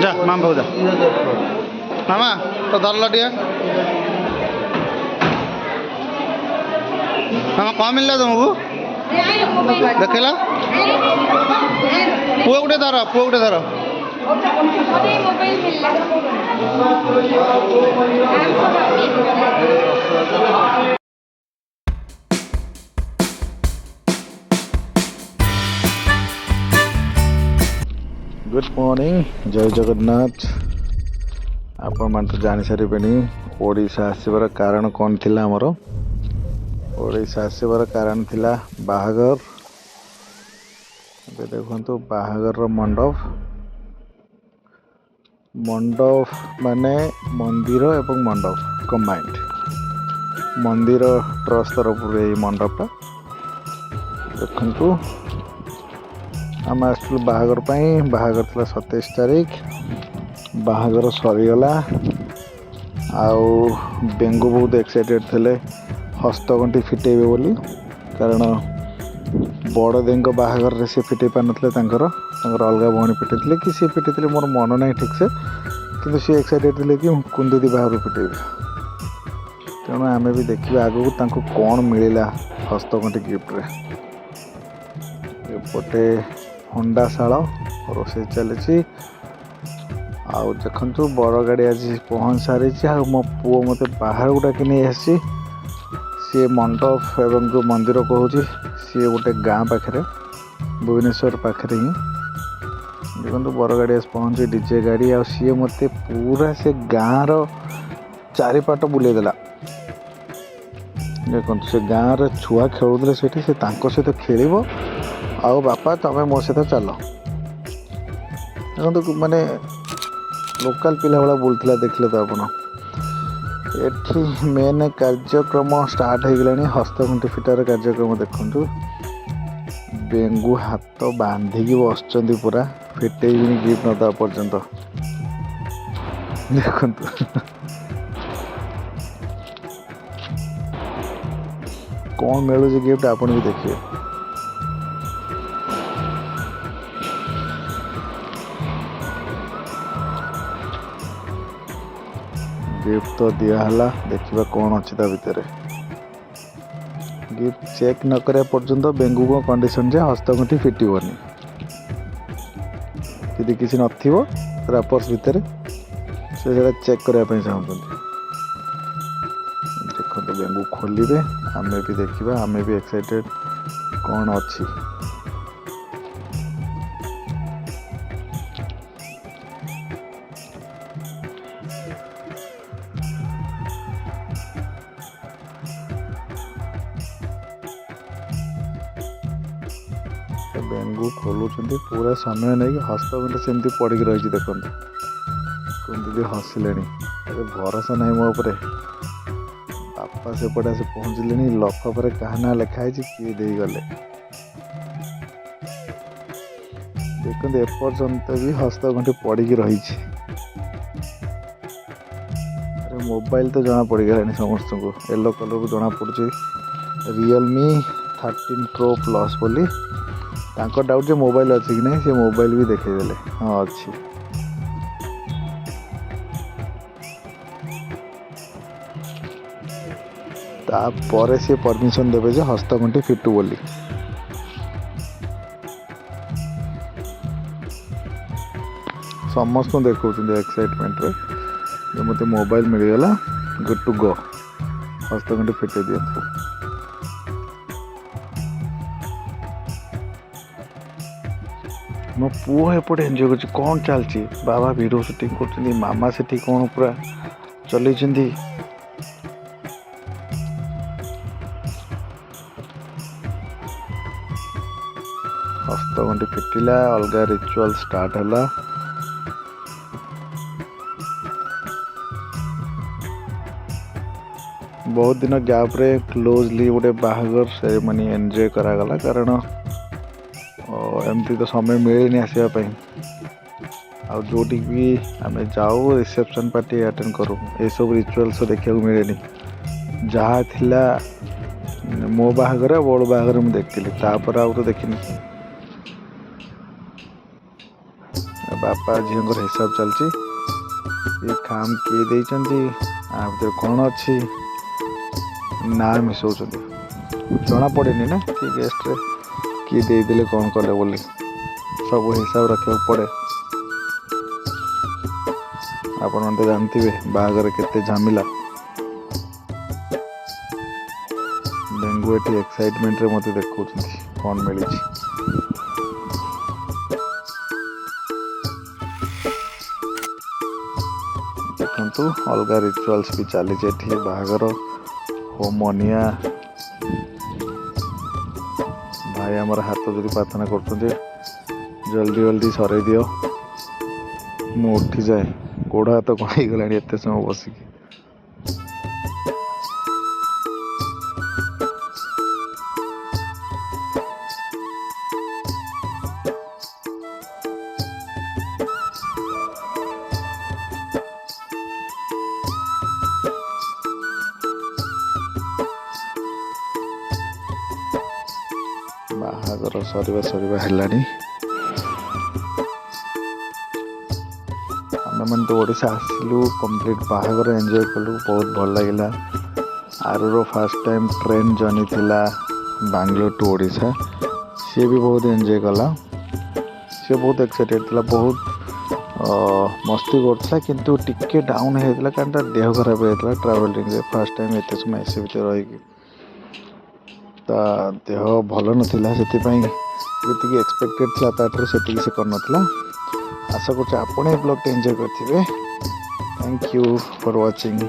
जा मामा जा मामा तो धरल टे मामा कौन मिलला तुमको देखला पुआ गुटे धर गुड मॉर्निंग जय जगन्नाथ आपण मान तो जानी सारे ओडिशा आसबार कारण कौन थिला हमर ओडिशा आसबार कारण थिला बाहागर देखो बाहागर मंडप मंडप माने मंदिर एवं मंडप कंबाइंड मंदिर ट्रस्ट तरफ मंडपटा देखु आम आसलु बाहागर बाहागर थी 27 तारीख बाहागर सरीगला आउ बेंगू बहुत एक्साइटेड थे हस्तगंठी फिटेबे बोली कारण बड़ देंग बाहागर से फिटे पार नथिले अलग भौणी फिटे कि सी फिटे मोर मन ना ठीक से किंतु सी एक्साइटेड थे कि कुंदुदी बाहर फिटेबे तेणु आम भी देखा आगू कौन मिलला हस्तगंठी गिफ्ट रे एपटे हंडाशाल रोसे चली आउ देखु बड़ गाड़ी आज पहुँच सारी मो पुओ मत बाहर गुटा कि नहीं आसी सी मंडप एवं जो मंदिर कहूँ सी गोटे गाँ पाखे भुवनेश्वर पाखे ही देखो बड़ गाड़ी आज पहुँचे डीजे गाड़ी आ सी मत पूरा से गाँव चारिपाट बुलेदेला देखो से गाँव छुआ खेलुले से सहित खेल आओ बापा तमें मो सहित चल देखो माने लोकल पिला भाया बुलूला देखले तो आपन एठी मेन कार्यक्रम स्टार्ट हो गला हस्तगंठी फिटार कार्यक्रम देखु बेंगू हाथ बांधिकी बस पूरा फिटे गिफ्ट न दवा पर्यंत देखु कौन मिलूँ गिफ्ट आपन भी देखिए गिफ्ट तो दिहला देखा कौन अच्छी भितर गिफ्ट चेक न करा पर्यंत बेंगू को कंडीशन जे हस्तगंठी फिटबनी यदि किसी नथिबो रैपर्स भितर से चेक करने चाहते देखो बेंगू खोलिबे आमे भी देखा आमे भी एक्साइटेड कौन अच्छी बेंगू खोलुंट पूरा समय नहीं हस्तगंठी सेमती पड़ी रही देखो कुंदी हसिले भरोसा नहीं मो पर बापा सेपटे आसे पहुँचले लफाफे क्या ना लिखाई किए दे गले देखते एपर्यंत भी हस्तगंठी पड़ी रही अरे मोबाइल तो जना पड़गला समस्त को येलो कलर को जना पड़ी रियलमी 13 Pro Plus बोली तांको डाउट जो मोबाइल अच्छी कि नहीं से मोबाइल भी देखदेले हाँ अच्छी तापर से परमिशन देवे जो हस्तगंठी फिटू बोली समस्त देखा एक्साइटमेंट रे मत मोबाइल मिलगला गुड टू गो हस्तगंठी फिटे दिखाँ मो पुओ एपटे एंजॉय कर कौन चलती बाबा वीडियो शूटिंग कर मामा से कौन पूरा चल हस्तगंठी फिटिला अलग रिचुअल स्टार्ट है बहुत दिन गैप रे क्लोजली गोटे बाहागर सेरेमनी एंजॉय करागला कारण एमती तो समय मिले आसवाई आ जोटी भी आम जाऊ रिसेप्शन पार्टी अटेंड करूँ ये सब रिचुअल्स देखा मिले जहाँ थिला मो बाहागर बड़ बाहागर मुझे देखी तापर आउ तो देखनी बापा झीर हिसाब चलती ये खाम किए देइचंती आ भीतर कौन अच्छी ना मिसौचंती जना पड़ेनि ना कि गेस्ट रे कि देदेले कौन कले बोली सब हिसाब रखा पड़े। आपण तो जानते बाहागर केते झमेला डेंगू एटी एक्साइटमेंट रे मते देखौ कौन मिली। देखु अलग रिचुअल्स भी चली बाहागर होमनिया भाई आमर हाथ जदि प्रार्थना कर जल्दी जल्दी सर दियो मु उठी जाए गोड़ हाथ कण गला एत समय बसिक। बाहागर सरीबा सरीबा हेलानी आम मैंने तो ओडिशा आसिलु कंप्लीट बाहागर एंजॉय कलु बहुत भल लगिला। आरुर फास्ट टाइम ट्रेन जर्नी थिला बेंगलोर टू ओडिशा सी भी बहुत एंजॉय कला सी बहुत एक्साइटेड थिला बहुत मस्ती करता किंतु टिके डाउन होता कारण देह खराब होता ट्रावेलिंग फास्ट टाइम एत समय एसी भितर रही देह भल नाला से जी एक्सपेक्टेड था ताठू से से करना। आशा कर ब्लॉग एंजॉय करेंगे। Thank you for watching.